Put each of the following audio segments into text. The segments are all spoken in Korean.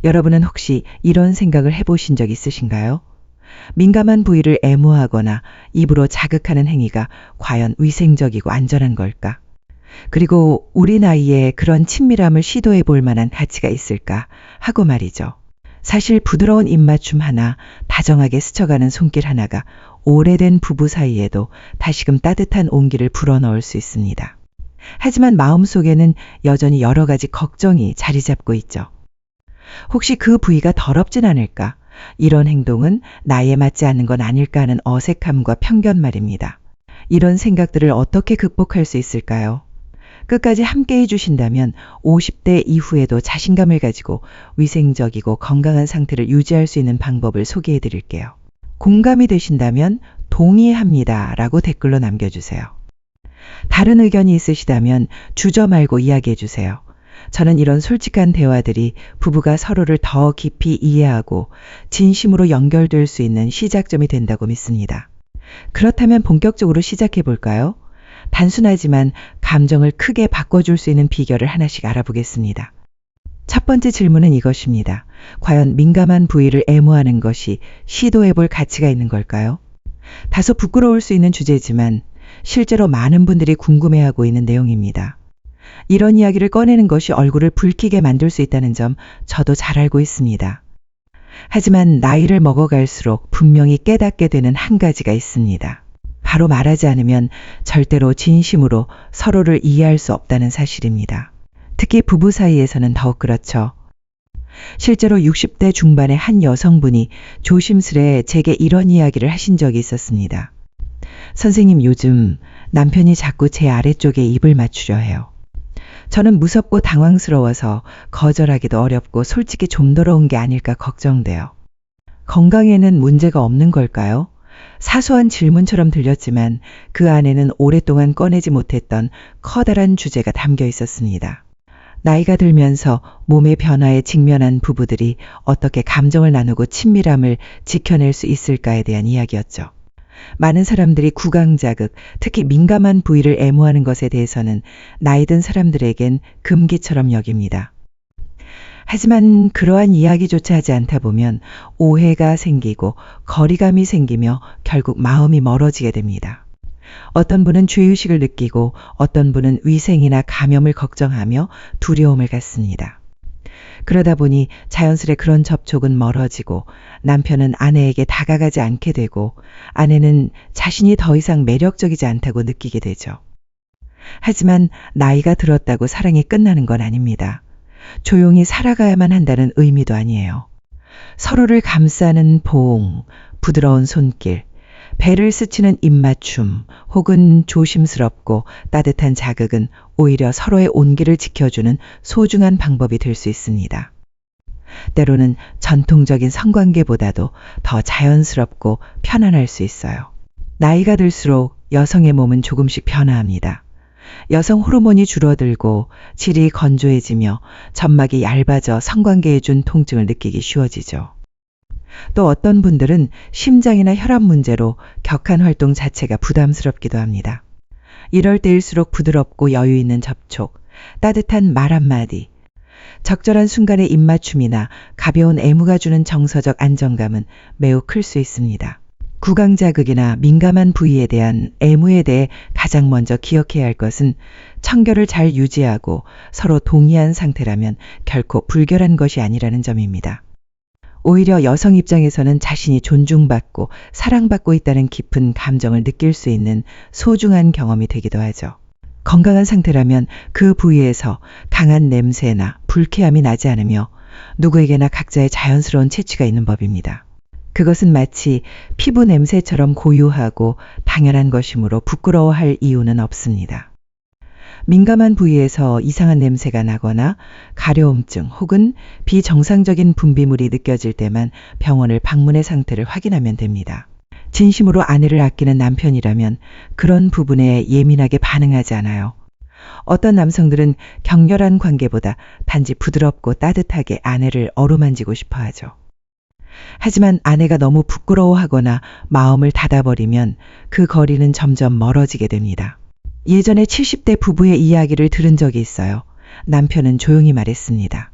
여러분은 혹시 이런 생각을 해보신 적 있으신가요? 민감한 부위를 애무하거나 입으로 자극하는 행위가 과연 위생적이고 안전한 걸까? 그리고 우리 나이에 그런 친밀함을 시도해 볼 만한 가치가 있을까 하고 말이죠. 사실 부드러운 입맞춤 하나, 다정하게 스쳐가는 손길 하나가 오래된 부부 사이에도 다시금 따뜻한 온기를 불어넣을 수 있습니다. 하지만 마음속에는 여전히 여러 가지 걱정이 자리 잡고 있죠. 혹시 그 부위가 더럽진 않을까? 이런 행동은 나이에 맞지 않는 건 아닐까 하는 어색함과 편견 말입니다. 이런 생각들을 어떻게 극복할 수 있을까요? 끝까지 함께 해주신다면 50대 이후에도 자신감을 가지고 위생적이고 건강한 상태를 유지할 수 있는 방법을 소개해 드릴게요. 공감이 되신다면 동의합니다 라고 댓글로 남겨주세요. 다른 의견이 있으시다면 주저 말고 이야기해 주세요. 저는 이런 솔직한 대화들이 부부가 서로를 더 깊이 이해하고 진심으로 연결될 수 있는 시작점이 된다고 믿습니다. 그렇다면 본격적으로 시작해 볼까요? 단순하지만 감정을 크게 바꿔줄 수 있는 비결을 하나씩 알아보겠습니다. 첫 번째 질문은 이것입니다. 과연 민감한 부위를 애무하는 것이 시도해 볼 가치가 있는 걸까요? 다소 부끄러울 수 있는 주제지만 실제로 많은 분들이 궁금해하고 있는 내용입니다. 이런 이야기를 꺼내는 것이 얼굴을 붉히게 만들 수 있다는 점 저도 잘 알고 있습니다. 하지만 나이를 먹어갈수록 분명히 깨닫게 되는 한 가지가 있습니다. 바로 말하지 않으면 절대로 진심으로 서로를 이해할 수 없다는 사실입니다. 특히 부부 사이에서는 더욱 그렇죠. 실제로 60대 중반의 한 여성분이 조심스레 제게 이런 이야기를 하신 적이 있었습니다. 선생님, 요즘 남편이 자꾸 제 아래쪽에 입을 맞추려 해요. 저는 무섭고 당황스러워서 거절하기도 어렵고 솔직히 좀 더러운 게 아닐까 걱정돼요. 건강에는 문제가 없는 걸까요? 사소한 질문처럼 들렸지만 그 안에는 오랫동안 꺼내지 못했던 커다란 주제가 담겨 있었습니다. 나이가 들면서 몸의 변화에 직면한 부부들이 어떻게 감정을 나누고 친밀함을 지켜낼 수 있을까에 대한 이야기였죠. 많은 사람들이 구강자극, 특히 민감한 부위를 애무하는 것에 대해서는 나이 든 사람들에겐 금기처럼 여깁니다. 하지만 그러한 이야기조차 하지 않다 보면 오해가 생기고 거리감이 생기며 결국 마음이 멀어지게 됩니다. 어떤 분은 죄의식을 느끼고 어떤 분은 위생이나 감염을 걱정하며 두려움을 갖습니다. 그러다 보니 자연스레 그런 접촉은 멀어지고 남편은 아내에게 다가가지 않게 되고 아내는 자신이 더 이상 매력적이지 않다고 느끼게 되죠. 하지만 나이가 들었다고 사랑이 끝나는 건 아닙니다. 조용히 살아가야만 한다는 의미도 아니에요. 서로를 감싸는 포옹, 부드러운 손길, 배를 스치는 입맞춤 혹은 조심스럽고 따뜻한 자극은 오히려 서로의 온기를 지켜주는 소중한 방법이 될 수 있습니다. 때로는 전통적인 성관계보다도 더 자연스럽고 편안할 수 있어요. 나이가 들수록 여성의 몸은 조금씩 변화합니다. 여성 호르몬이 줄어들고 질이 건조해지며 점막이 얇아져 성관계에 준 통증을 느끼기 쉬워지죠. 또 어떤 분들은 심장이나 혈압 문제로 격한 활동 자체가 부담스럽기도 합니다. 이럴 때일수록 부드럽고 여유 있는 접촉, 따뜻한 말 한마디, 적절한 순간의 입맞춤이나 가벼운 애무가 주는 정서적 안정감은 매우 클 수 있습니다. 구강자극이나 민감한 부위에 대한 애무에 대해 가장 먼저 기억해야 할 것은 청결을 잘 유지하고 서로 동의한 상태라면 결코 불결한 것이 아니라는 점입니다. 오히려 여성 입장에서는 자신이 존중받고 사랑받고 있다는 깊은 감정을 느낄 수 있는 소중한 경험이 되기도 하죠. 건강한 상태라면 그 부위에서 강한 냄새나 불쾌함이 나지 않으며 누구에게나 각자의 자연스러운 체취가 있는 법입니다. 그것은 마치 피부 냄새처럼 고유하고 당연한 것이므로 부끄러워할 이유는 없습니다. 민감한 부위에서 이상한 냄새가 나거나 가려움증 혹은 비정상적인 분비물이 느껴질 때만 병원을 방문해 상태를 확인하면 됩니다. 진심으로 아내를 아끼는 남편이라면 그런 부분에 예민하게 반응하지 않아요. 어떤 남성들은 격렬한 관계보다 단지 부드럽고 따뜻하게 아내를 어루만지고 싶어 하죠. 하지만 아내가 너무 부끄러워하거나 마음을 닫아버리면 그 거리는 점점 멀어지게 됩니다. 예전에 70대 부부의 이야기를 들은 적이 있어요. 남편은 조용히 말했습니다.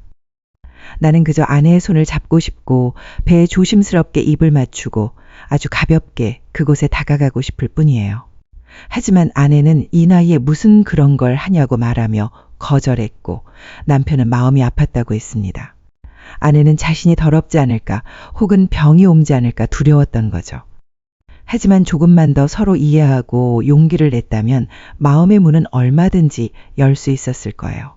나는 그저 아내의 손을 잡고 싶고 배에 조심스럽게 입을 맞추고 아주 가볍게 그곳에 다가가고 싶을 뿐이에요. 하지만 아내는 이 나이에 무슨 그런 걸 하냐고 말하며 거절했고 남편은 마음이 아팠다고 했습니다. 아내는 자신이 더럽지 않을까 혹은 병이 옮지 않을까 두려웠던 거죠. 하지만 조금만 더 서로 이해하고 용기를 냈다면 마음의 문은 얼마든지 열 수 있었을 거예요.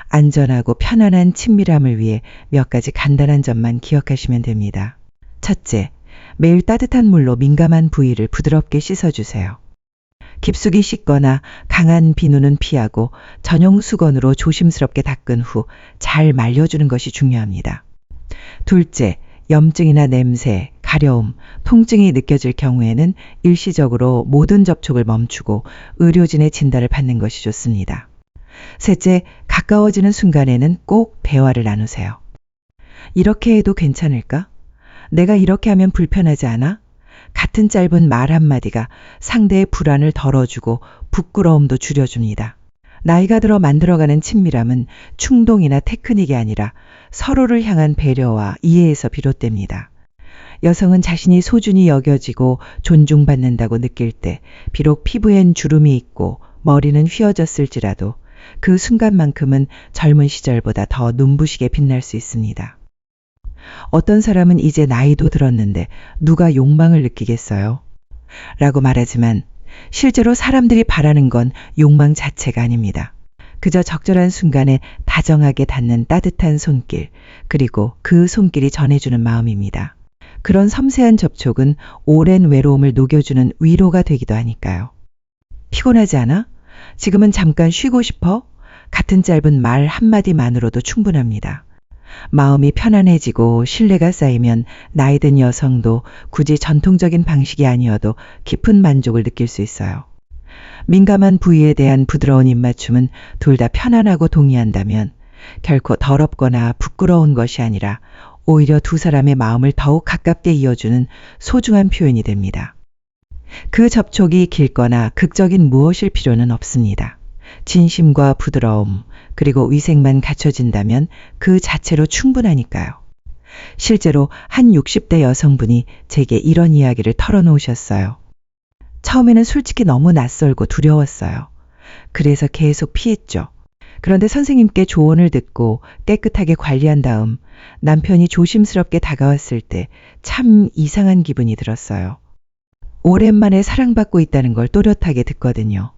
안전하고 편안한 친밀함을 위해 몇 가지 간단한 점만 기억하시면 됩니다. 첫째, 매일 따뜻한 물로 민감한 부위를 부드럽게 씻어주세요. 깊숙이 씻거나 강한 비누는 피하고 전용 수건으로 조심스럽게 닦은 후 잘 말려주는 것이 중요합니다. 둘째, 염증이나 냄새, 가려움, 통증이 느껴질 경우에는 일시적으로 모든 접촉을 멈추고 의료진의 진단을 받는 것이 좋습니다. 셋째, 가까워지는 순간에는 꼭 대화를 나누세요. 이렇게 해도 괜찮을까? 내가 이렇게 하면 불편하지 않아? 같은 짧은 말 한마디가 상대의 불안을 덜어주고 부끄러움도 줄여줍니다. 나이가 들어 만들어가는 친밀함은 충동이나 테크닉이 아니라 서로를 향한 배려와 이해에서 비롯됩니다. 여성은 자신이 소중히 여겨지고 존중받는다고 느낄 때 비록 피부엔 주름이 있고 머리는 휘어졌을지라도 그 순간만큼은 젊은 시절보다 더 눈부시게 빛날 수 있습니다. 어떤 사람은 이제 나이도 들었는데 누가 욕망을 느끼겠어요? 라고 말하지만 실제로 사람들이 바라는 건 욕망 자체가 아닙니다. 그저 적절한 순간에 다정하게 닿는 따뜻한 손길, 그리고 그 손길이 전해주는 마음입니다. 그런 섬세한 접촉은 오랜 외로움을 녹여주는 위로가 되기도 하니까요. 피곤하지 않아? 지금은 잠깐 쉬고 싶어? 같은 짧은 말 한마디만으로도 충분합니다. 마음이 편안해지고 신뢰가 쌓이면 나이 든 여성도 굳이 전통적인 방식이 아니어도 깊은 만족을 느낄 수 있어요. 민감한 부위에 대한 부드러운 입맞춤은 둘 다 편안하고 동의한다면 결코 더럽거나 부끄러운 것이 아니라 오히려 두 사람의 마음을 더욱 가깝게 이어주는 소중한 표현이 됩니다. 그 접촉이 길거나 극적인 무엇일 필요는 없습니다. 진심과 부드러움, 그리고 위생만 갖춰진다면 그 자체로 충분하니까요. 실제로 한 60대 여성분이 제게 이런 이야기를 털어놓으셨어요. 처음에는 솔직히 너무 낯설고 두려웠어요. 그래서 계속 피했죠. 그런데 선생님께 조언을 듣고 깨끗하게 관리한 다음 남편이 조심스럽게 다가왔을 때 참 이상한 기분이 들었어요. 오랜만에 사랑받고 있다는 걸 또렷하게 듣거든요.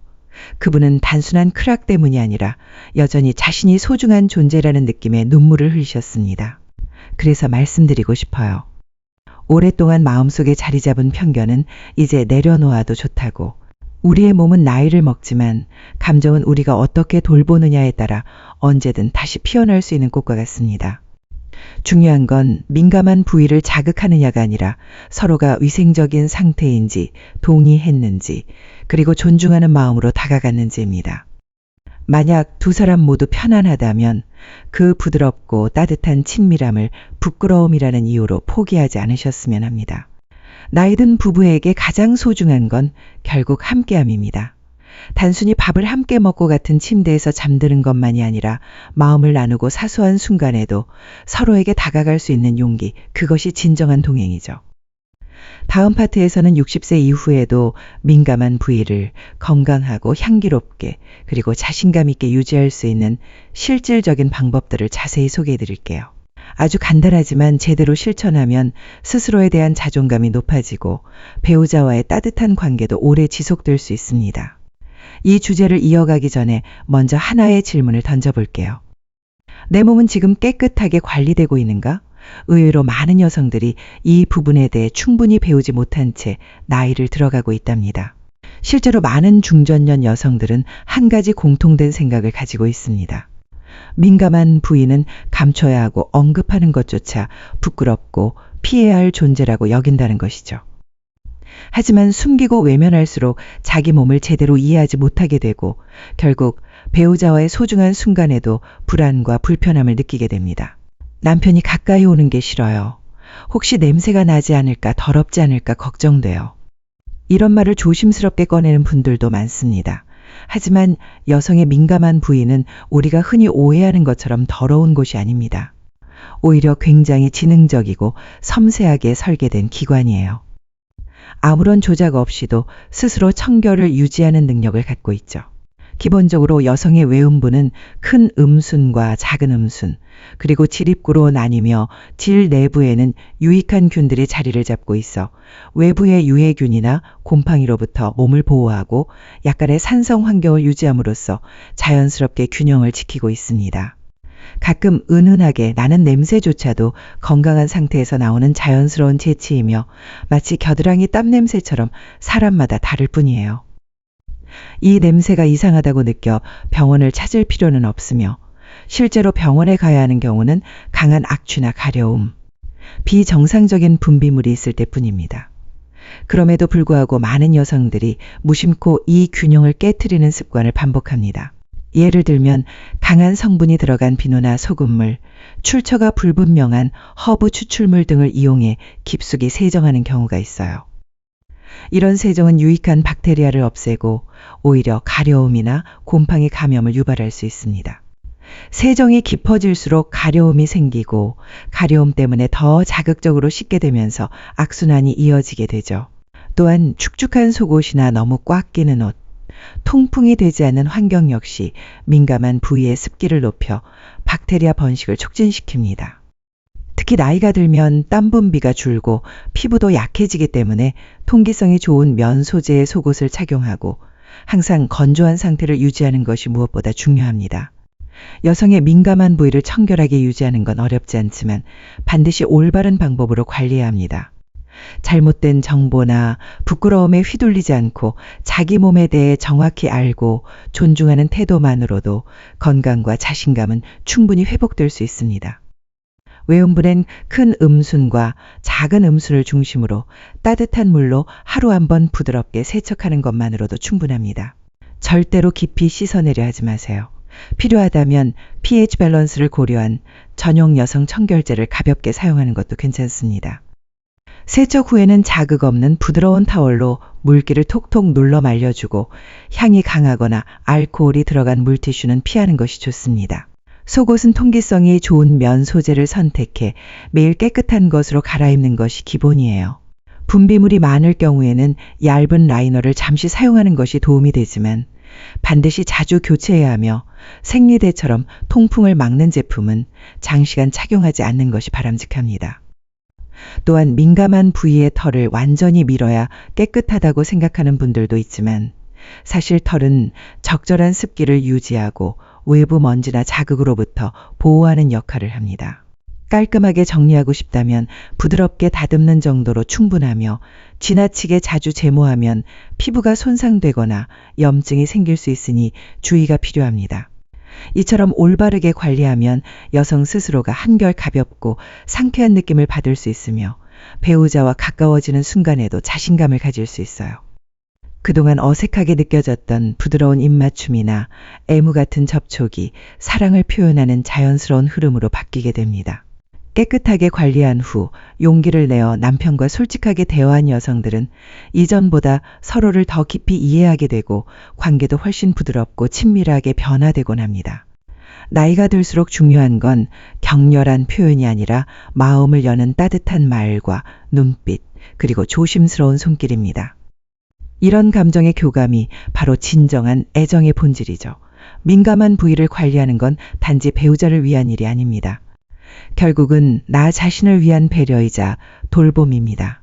그분은 단순한 크락 때문이 아니라 여전히 자신이 소중한 존재라는 느낌에 눈물을 흘리셨습니다. 그래서 말씀드리고 싶어요. 오랫동안 마음속에 자리 잡은 편견은 이제 내려놓아도 좋다고. 우리의 몸은 나이를 먹지만 감정은 우리가 어떻게 돌보느냐에 따라 언제든 다시 피어날 수 있는 꽃과 같습니다. 중요한 건 민감한 부위를 자극하느냐가 아니라 서로가 위생적인 상태인지 동의했는지 그리고 존중하는 마음으로 다가갔는지입니다. 만약 두 사람 모두 편안하다면 그 부드럽고 따뜻한 친밀함을 부끄러움이라는 이유로 포기하지 않으셨으면 합니다. 나이든 부부에게 가장 소중한 건 결국 함께함입니다. 단순히 밥을 함께 먹고 같은 침대에서 잠드는 것만이 아니라 마음을 나누고 사소한 순간에도 서로에게 다가갈 수 있는 용기, 그것이 진정한 동행이죠. 다음 파트에서는 60세 이후에도 민감한 부위를 건강하고 향기롭게 그리고 자신감 있게 유지할 수 있는 실질적인 방법들을 자세히 소개해 드릴게요. 아주 간단하지만 제대로 실천하면 스스로에 대한 자존감이 높아지고 배우자와의 따뜻한 관계도 오래 지속될 수 있습니다. 이 주제를 이어가기 전에 먼저 하나의 질문을 던져볼게요. 내 몸은 지금 깨끗하게 관리되고 있는가? 의외로 많은 여성들이 이 부분에 대해 충분히 배우지 못한 채 나이를 들어가고 있답니다. 실제로 많은 중전년 여성들은 한 가지 공통된 생각을 가지고 있습니다. 민감한 부위는 감춰야 하고 언급하는 것조차 부끄럽고 피해야 할 존재라고 여긴다는 것이죠. 하지만 숨기고 외면할수록 자기 몸을 제대로 이해하지 못하게 되고 결국 배우자와의 소중한 순간에도 불안과 불편함을 느끼게 됩니다. 남편이 가까이 오는 게 싫어요. 혹시 냄새가 나지 않을까, 더럽지 않을까 걱정돼요. 이런 말을 조심스럽게 꺼내는 분들도 많습니다. 하지만 여성의 민감한 부위는 우리가 흔히 오해하는 것처럼 더러운 곳이 아닙니다. 오히려 굉장히 지능적이고 섬세하게 설계된 기관이에요. 아무런 조작 없이도 스스로 청결을 유지하는 능력을 갖고 있죠. 기본적으로 여성의 외음부는 큰 음순과 작은 음순, 그리고 질입구로 나뉘며 질 내부에는 유익한 균들이 자리를 잡고 있어 외부의 유해균이나 곰팡이로부터 몸을 보호하고 약간의 산성 환경을 유지함으로써 자연스럽게 균형을 지키고 있습니다. 가끔 은은하게 나는 냄새조차도 건강한 상태에서 나오는 자연스러운 재치이며 마치 겨드랑이 땀 냄새처럼 사람마다 다를 뿐이에요. 이 냄새가 이상하다고 느껴 병원을 찾을 필요는 없으며 실제로 병원에 가야 하는 경우는 강한 악취나 가려움, 비정상적인 분비물이 있을 때뿐입니다. 그럼에도 불구하고 많은 여성들이 무심코 이 균형을 깨트리는 습관을 반복합니다. 예를 들면 강한 성분이 들어간 비누나 소금물, 출처가 불분명한 허브 추출물 등을 이용해 깊숙이 세정하는 경우가 있어요. 이런 세정은 유익한 박테리아를 없애고 오히려 가려움이나 곰팡이 감염을 유발할 수 있습니다. 세정이 깊어질수록 가려움이 생기고 가려움 때문에 더 자극적으로 씻게 되면서 악순환이 이어지게 되죠. 또한 축축한 속옷이나 너무 꽉 끼는 옷, 통풍이 되지 않는 환경 역시 민감한 부위의 습기를 높여 박테리아 번식을 촉진시킵니다. 특히 나이가 들면 땀 분비가 줄고 피부도 약해지기 때문에 통기성이 좋은 면 소재의 속옷을 착용하고 항상 건조한 상태를 유지하는 것이 무엇보다 중요합니다. 여성의 민감한 부위를 청결하게 유지하는 건 어렵지 않지만 반드시 올바른 방법으로 관리해야 합니다. 잘못된 정보나 부끄러움에 휘둘리지 않고 자기 몸에 대해 정확히 알고 존중하는 태도만으로도 건강과 자신감은 충분히 회복될 수 있습니다. 외음부는 큰 음순과 작은 음순을 중심으로 따뜻한 물로 하루 한 번 부드럽게 세척하는 것만으로도 충분합니다. 절대로 깊이 씻어내려 하지 마세요. 필요하다면 pH 밸런스를 고려한 전용 여성 청결제를 가볍게 사용하는 것도 괜찮습니다. 세척 후에는 자극 없는 부드러운 타월로 물기를 톡톡 눌러 말려주고 향이 강하거나 알코올이 들어간 물티슈는 피하는 것이 좋습니다. 속옷은 통기성이 좋은 면 소재를 선택해 매일 깨끗한 것으로 갈아입는 것이 기본이에요. 분비물이 많을 경우에는 얇은 라이너를 잠시 사용하는 것이 도움이 되지만 반드시 자주 교체해야 하며 생리대처럼 통풍을 막는 제품은 장시간 착용하지 않는 것이 바람직합니다. 또한 민감한 부위의 털을 완전히 밀어야 깨끗하다고 생각하는 분들도 있지만 사실 털은 적절한 습기를 유지하고 외부 먼지나 자극으로부터 보호하는 역할을 합니다. 깔끔하게 정리하고 싶다면 부드럽게 다듬는 정도로 충분하며 지나치게 자주 제모하면 피부가 손상되거나 염증이 생길 수 있으니 주의가 필요합니다. 이처럼 올바르게 관리하면 여성 스스로가 한결 가볍고 상쾌한 느낌을 받을 수 있으며 배우자와 가까워지는 순간에도 자신감을 가질 수 있어요. 그동안 어색하게 느껴졌던 부드러운 입맞춤이나 애무 같은 접촉이 사랑을 표현하는 자연스러운 흐름으로 바뀌게 됩니다. 깨끗하게 관리한 후 용기를 내어 남편과 솔직하게 대화한 여성들은 이전보다 서로를 더 깊이 이해하게 되고 관계도 훨씬 부드럽고 친밀하게 변화되곤 합니다. 나이가 들수록 중요한 건 격렬한 표현이 아니라 마음을 여는 따뜻한 말과 눈빛, 그리고 조심스러운 손길입니다. 이런 감정의 교감이 바로 진정한 애정의 본질이죠. 민감한 부위를 관리하는 건 단지 배우자를 위한 일이 아닙니다. 결국은 나 자신을 위한 배려이자 돌봄입니다.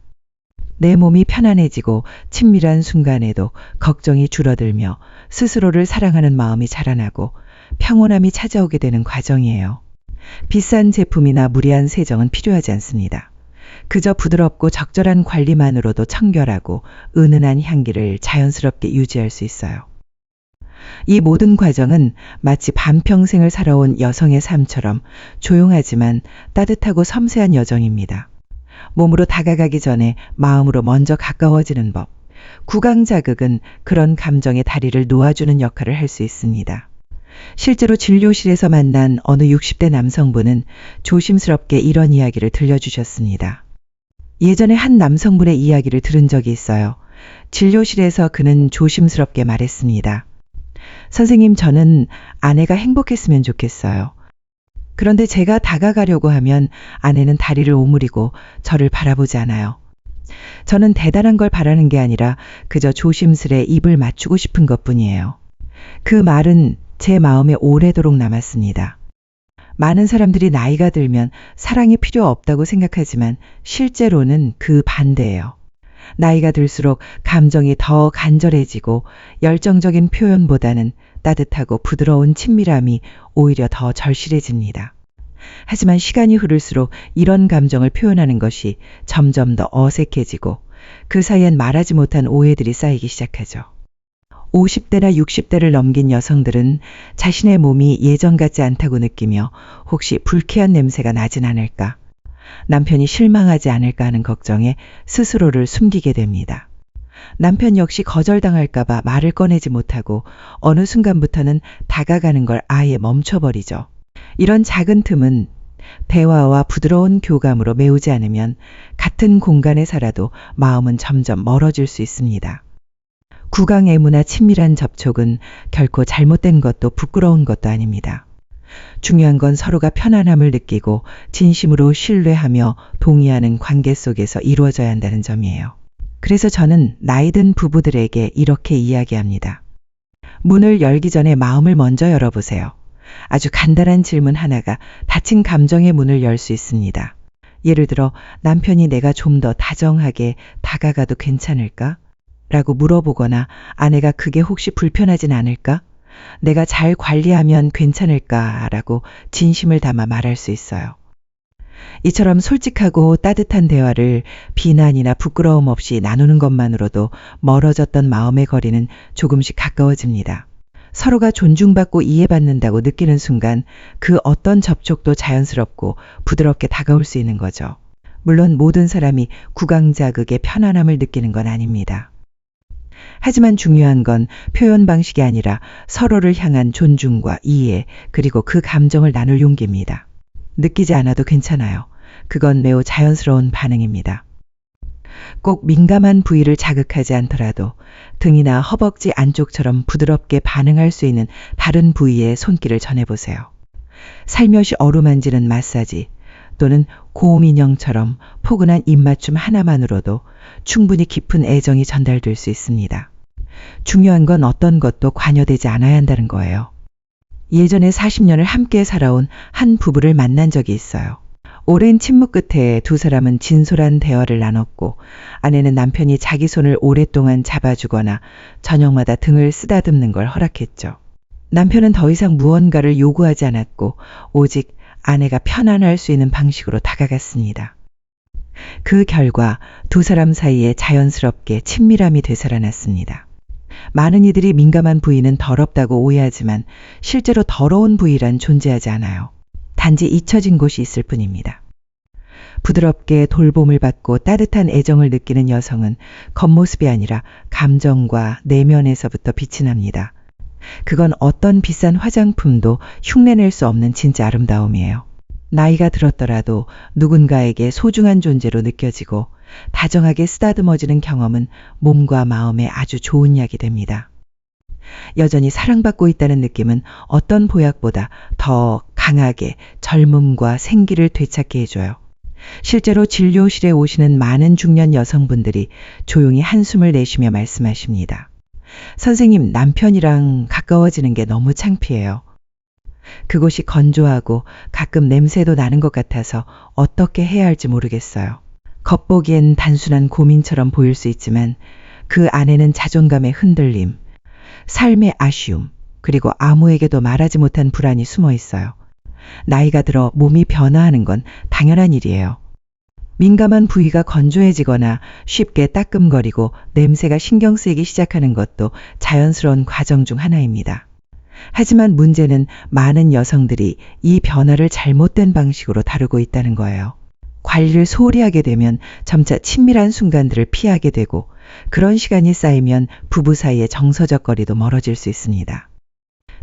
내 몸이 편안해지고 친밀한 순간에도 걱정이 줄어들며 스스로를 사랑하는 마음이 자라나고 평온함이 찾아오게 되는 과정이에요. 비싼 제품이나 무리한 세정은 필요하지 않습니다. 그저 부드럽고 적절한 관리만으로도 청결하고 은은한 향기를 자연스럽게 유지할 수 있어요. 이 모든 과정은 마치 반평생을 살아온 여성의 삶처럼 조용하지만 따뜻하고 섬세한 여정입니다. 몸으로 다가가기 전에 마음으로 먼저 가까워지는 법. 구강 자극은 그런 감정의 다리를 놓아주는 역할을 할 수 있습니다. 실제로 진료실에서 만난 어느 60대 남성분은 조심스럽게 이런 이야기를 들려주셨습니다. 예전에 한 남성분의 이야기를 들은 적이 있어요. 진료실에서 그는 조심스럽게 말했습니다. 선생님, 저는 아내가 행복했으면 좋겠어요. 그런데 제가 다가가려고 하면 아내는 다리를 오므리고 저를 바라보지 않아요. 저는 대단한 걸 바라는 게 아니라 그저 조심스레 입을 맞추고 싶은 것뿐이에요. 그 말은 제 마음에 오래도록 남았습니다. 많은 사람들이 나이가 들면 사랑이 필요 없다고 생각하지만 실제로는 그 반대예요. 나이가 들수록 감정이 더 간절해지고 열정적인 표현보다는 따뜻하고 부드러운 친밀함이 오히려 더 절실해집니다. 하지만 시간이 흐를수록 이런 감정을 표현하는 것이 점점 더 어색해지고 그 사이엔 말하지 못한 오해들이 쌓이기 시작하죠. 50대나 60대를 넘긴 여성들은 자신의 몸이 예전 같지 않다고 느끼며 혹시 불쾌한 냄새가 나진 않을까, 남편이 실망하지 않을까 하는 걱정에 스스로를 숨기게 됩니다. 남편 역시 거절당할까봐 말을 꺼내지 못하고 어느 순간부터는 다가가는 걸 아예 멈춰버리죠. 이런 작은 틈은 대화와 부드러운 교감으로 메우지 않으면 같은 공간에 살아도 마음은 점점 멀어질 수 있습니다. 구강애무나 친밀한 접촉은 결코 잘못된 것도 부끄러운 것도 아닙니다. 중요한 건 서로가 편안함을 느끼고 진심으로 신뢰하며 동의하는 관계 속에서 이루어져야 한다는 점이에요. 그래서 저는 나이든 부부들에게 이렇게 이야기합니다. 문을 열기 전에 마음을 먼저 열어보세요. 아주 간단한 질문 하나가 닫힌 감정의 문을 열 수 있습니다. 예를 들어 남편이 내가 좀 더 다정하게 다가가도 괜찮을까? 라고 물어보거나 아내가 그게 혹시 불편하진 않을까? 내가 잘 관리하면 괜찮을까? 라고 진심을 담아 말할 수 있어요. 이처럼 솔직하고 따뜻한 대화를 비난이나 부끄러움 없이 나누는 것만으로도 멀어졌던 마음의 거리는 조금씩 가까워집니다. 서로가 존중받고 이해받는다고 느끼는 순간 그 어떤 접촉도 자연스럽고 부드럽게 다가올 수 있는 거죠. 물론 모든 사람이 구강자극의 편안함을 느끼는 건 아닙니다. 하지만 중요한 건 표현 방식이 아니라 서로를 향한 존중과 이해, 그리고 그 감정을 나눌 용기입니다. 느끼지 않아도 괜찮아요. 그건 매우 자연스러운 반응입니다. 꼭 민감한 부위를 자극하지 않더라도 등이나 허벅지 안쪽처럼 부드럽게 반응할 수 있는 다른 부위에 손길을 전해보세요. 살며시 어루만지는 마사지 또는 고음 인형처럼 포근한 입맞춤 하나만으로도 충분히 깊은 애정이 전달될 수 있습니다. 중요한 건 어떤 것도 관여되지 않아야 한다는 거예요. 예전에 40년을 함께 살아온 한 부부를 만난 적이 있어요. 오랜 침묵 끝에 두 사람은 진솔한 대화를 나눴고 아내는 남편이 자기 손을 오랫동안 잡아주거나 저녁마다 등을 쓰다듬는 걸 허락했죠. 남편은 더 이상 무언가를 요구하지 않았고 오직 아내가 편안할 수 있는 방식으로 다가갔습니다. 그 결과 두 사람 사이에 자연스럽게 친밀함이 되살아났습니다. 많은 이들이 민감한 부위는 더럽다고 오해하지만 실제로 더러운 부위란 존재하지 않아요. 단지 잊혀진 곳이 있을 뿐입니다. 부드럽게 돌봄을 받고 따뜻한 애정을 느끼는 여성은 겉모습이 아니라 감정과 내면에서부터 빛이 납니다. 그건 어떤 비싼 화장품도 흉내낼 수 없는 진짜 아름다움이에요. 나이가 들었더라도 누군가에게 소중한 존재로 느껴지고 다정하게 쓰다듬어지는 경험은 몸과 마음에 아주 좋은 약이 됩니다. 여전히 사랑받고 있다는 느낌은 어떤 보약보다 더 강하게 젊음과 생기를 되찾게 해줘요. 실제로 진료실에 오시는 많은 중년 여성분들이 조용히 한숨을 내쉬며 말씀하십니다. 선생님, 남편이랑 가까워지는 게 너무 창피해요. 그곳이 건조하고 가끔 냄새도 나는 것 같아서 어떻게 해야 할지 모르겠어요. 겉보기엔 단순한 고민처럼 보일 수 있지만 그 안에는 자존감의 흔들림, 삶의 아쉬움, 그리고 아무에게도 말하지 못한 불안이 숨어 있어요. 나이가 들어 몸이 변화하는 건 당연한 일이에요. 민감한 부위가 건조해지거나 쉽게 따끔거리고 냄새가 신경 쓰이기 시작하는 것도 자연스러운 과정 중 하나입니다. 하지만 문제는 많은 여성들이 이 변화를 잘못된 방식으로 다루고 있다는 거예요. 관리를 소홀히 하게 되면 점차 친밀한 순간들을 피하게 되고 그런 시간이 쌓이면 부부 사이의 정서적 거리도 멀어질 수 있습니다.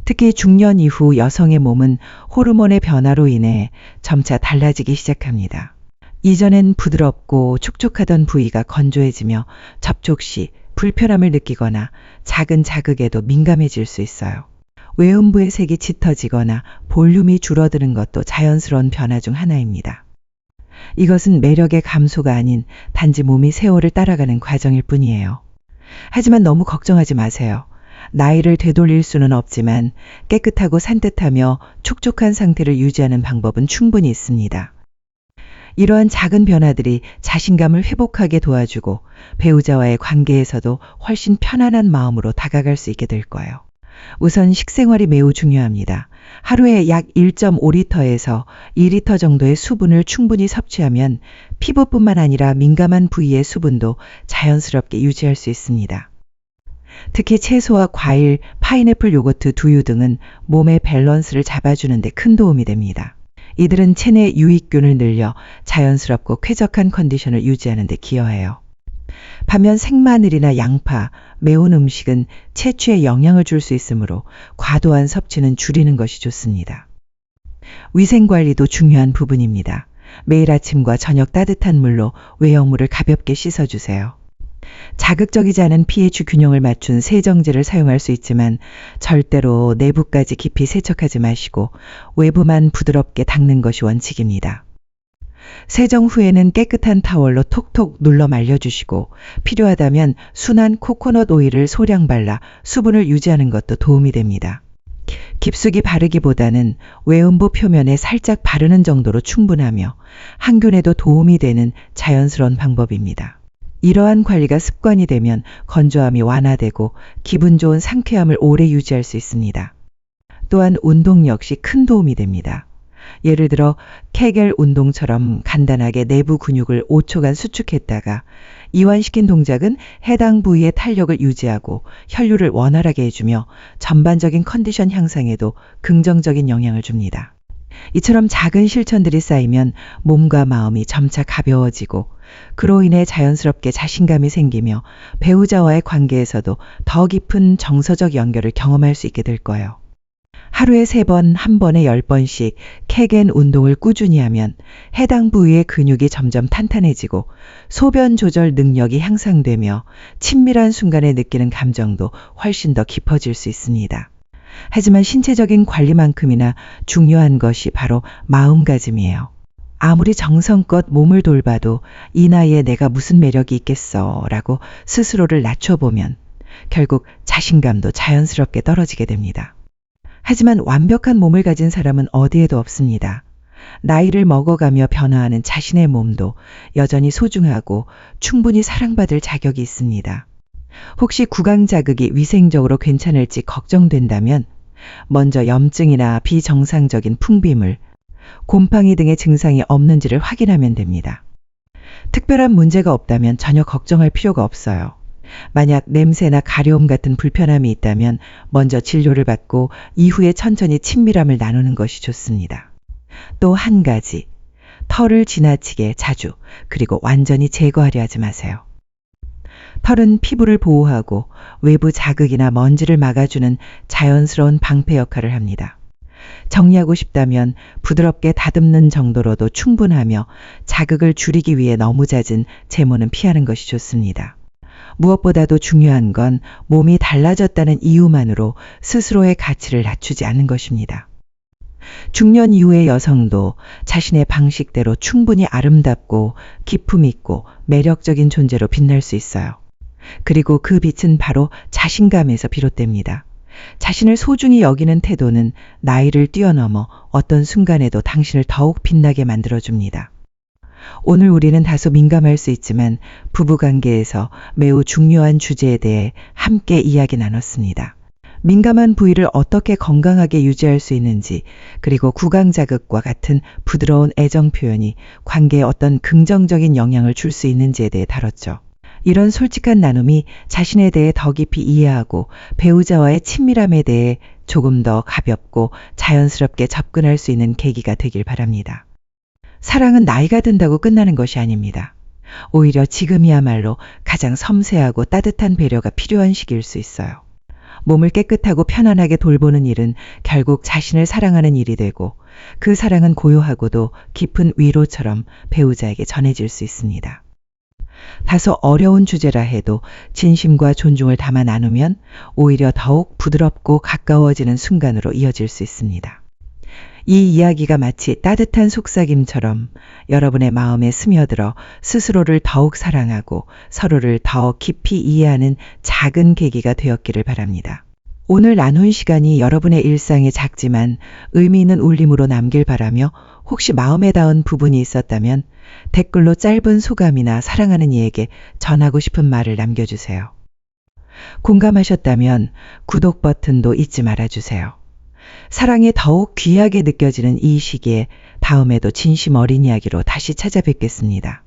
특히 중년 이후 여성의 몸은 호르몬의 변화로 인해 점차 달라지기 시작합니다. 이전엔 부드럽고 촉촉하던 부위가 건조해지며 접촉 시 불편함을 느끼거나 작은 자극에도 민감해질 수 있어요. 외음부의 색이 짙어지거나 볼륨이 줄어드는 것도 자연스러운 변화 중 하나입니다. 이것은 매력의 감소가 아닌 단지 몸이 세월을 따라가는 과정일 뿐이에요. 하지만 너무 걱정하지 마세요. 나이를 되돌릴 수는 없지만 깨끗하고 산뜻하며 촉촉한 상태를 유지하는 방법은 충분히 있습니다. 이러한 작은 변화들이 자신감을 회복하게 도와주고 배우자와의 관계에서도 훨씬 편안한 마음으로 다가갈 수 있게 될 거예요. 우선 식생활이 매우 중요합니다. 하루에 약 1.5리터에서 2리터 정도의 수분을 충분히 섭취하면 피부뿐만 아니라 민감한 부위의 수분도 자연스럽게 유지할 수 있습니다. 특히 채소와 과일, 파인애플 요거트, 두유 등은 몸의 밸런스를 잡아주는 데 큰 도움이 됩니다. 이들은 체내 유익균을 늘려 자연스럽고 쾌적한 컨디션을 유지하는 데 기여해요. 반면 생마늘이나 양파, 매운 음식은 채취에 영향을 줄 수 있으므로 과도한 섭취는 줄이는 것이 좋습니다. 위생관리도 중요한 부분입니다. 매일 아침과 저녁 따뜻한 물로 외형물을 가볍게 씻어주세요. 자극적이지 않은 pH 균형을 맞춘 세정제를 사용할 수 있지만 절대로 내부까지 깊이 세척하지 마시고 외부만 부드럽게 닦는 것이 원칙입니다. 세정 후에는 깨끗한 타월로 톡톡 눌러 말려주시고 필요하다면 순한 코코넛 오일을 소량 발라 수분을 유지하는 것도 도움이 됩니다. 깊숙이 바르기보다는 외음부 표면에 살짝 바르는 정도로 충분하며 항균에도 도움이 되는 자연스러운 방법입니다. 이러한 관리가 습관이 되면 건조함이 완화되고 기분 좋은 상쾌함을 오래 유지할 수 있습니다. 또한 운동 역시 큰 도움이 됩니다. 예를 들어 케겔 운동처럼 간단하게 내부 근육을 5초간 수축했다가 이완시킨 동작은 해당 부위의 탄력을 유지하고 혈류를 원활하게 해주며 전반적인 컨디션 향상에도 긍정적인 영향을 줍니다. 이처럼 작은 실천들이 쌓이면 몸과 마음이 점차 가벼워지고 그로 인해 자연스럽게 자신감이 생기며 배우자와의 관계에서도 더 깊은 정서적 연결을 경험할 수 있게 될 거예요. 하루에 3번, 한 번에 10번씩 케겐 운동을 꾸준히 하면 해당 부위의 근육이 점점 탄탄해지고 소변 조절 능력이 향상되며 친밀한 순간에 느끼는 감정도 훨씬 더 깊어질 수 있습니다. 하지만 신체적인 관리만큼이나 중요한 것이 바로 마음가짐이에요. 아무리 정성껏 몸을 돌봐도 이 나이에 내가 무슨 매력이 있겠어 라고 스스로를 낮춰보면 결국 자신감도 자연스럽게 떨어지게 됩니다. 하지만 완벽한 몸을 가진 사람은 어디에도 없습니다. 나이를 먹어가며 변화하는 자신의 몸도 여전히 소중하고 충분히 사랑받을 자격이 있습니다. 혹시 구강 자극이 위생적으로 괜찮을지 걱정된다면 먼저 염증이나 비정상적인 풍비물, 곰팡이 등의 증상이 없는지를 확인하면 됩니다. 특별한 문제가 없다면 전혀 걱정할 필요가 없어요. 만약 냄새나 가려움 같은 불편함이 있다면 먼저 진료를 받고 이후에 천천히 친밀함을 나누는 것이 좋습니다. 또 한 가지, 털을 지나치게 자주 그리고 완전히 제거하려 하지 마세요. 털은 피부를 보호하고 외부 자극이나 먼지를 막아주는 자연스러운 방패 역할을 합니다. 정리하고 싶다면 부드럽게 다듬는 정도로도 충분하며 자극을 줄이기 위해 너무 잦은 제모는 피하는 것이 좋습니다. 무엇보다도 중요한 건 몸이 달라졌다는 이유만으로 스스로의 가치를 낮추지 않는 것입니다. 중년 이후의 여성도 자신의 방식대로 충분히 아름답고 기품 있고 매력적인 존재로 빛날 수 있어요. 그리고 그 빛은 바로 자신감에서 비롯됩니다. 자신을 소중히 여기는 태도는 나이를 뛰어넘어 어떤 순간에도 당신을 더욱 빛나게 만들어줍니다. 오늘 우리는 다소 민감할 수 있지만 부부관계에서 매우 중요한 주제에 대해 함께 이야기 나눴습니다. 민감한 부위를 어떻게 건강하게 유지할 수 있는지, 그리고 구강 자극과 같은 부드러운 애정 표현이 관계에 어떤 긍정적인 영향을 줄 수 있는지에 대해 다뤘죠. 이런 솔직한 나눔이 자신에 대해 더 깊이 이해하고 배우자와의 친밀함에 대해 조금 더 가볍고 자연스럽게 접근할 수 있는 계기가 되길 바랍니다. 사랑은 나이가 든다고 끝나는 것이 아닙니다. 오히려 지금이야말로 가장 섬세하고 따뜻한 배려가 필요한 시기일 수 있어요. 몸을 깨끗하고 편안하게 돌보는 일은 결국 자신을 사랑하는 일이 되고 그 사랑은 고요하고도 깊은 위로처럼 배우자에게 전해질 수 있습니다. 다소 어려운 주제라 해도 진심과 존중을 담아 나누면 오히려 더욱 부드럽고 가까워지는 순간으로 이어질 수 있습니다. 이 이야기가 마치 따뜻한 속삭임처럼 여러분의 마음에 스며들어 스스로를 더욱 사랑하고 서로를 더 깊이 이해하는 작은 계기가 되었기를 바랍니다. 오늘 나눈 시간이 여러분의 일상에 작지만 의미 있는 울림으로 남길 바라며 혹시 마음에 닿은 부분이 있었다면 댓글로 짧은 소감이나 사랑하는 이에게 전하고 싶은 말을 남겨주세요. 공감하셨다면 구독 버튼도 잊지 말아주세요. 사랑이 더욱 귀하게 느껴지는 이 시기에 다음에도 진심 어린 이야기로 다시 찾아뵙겠습니다.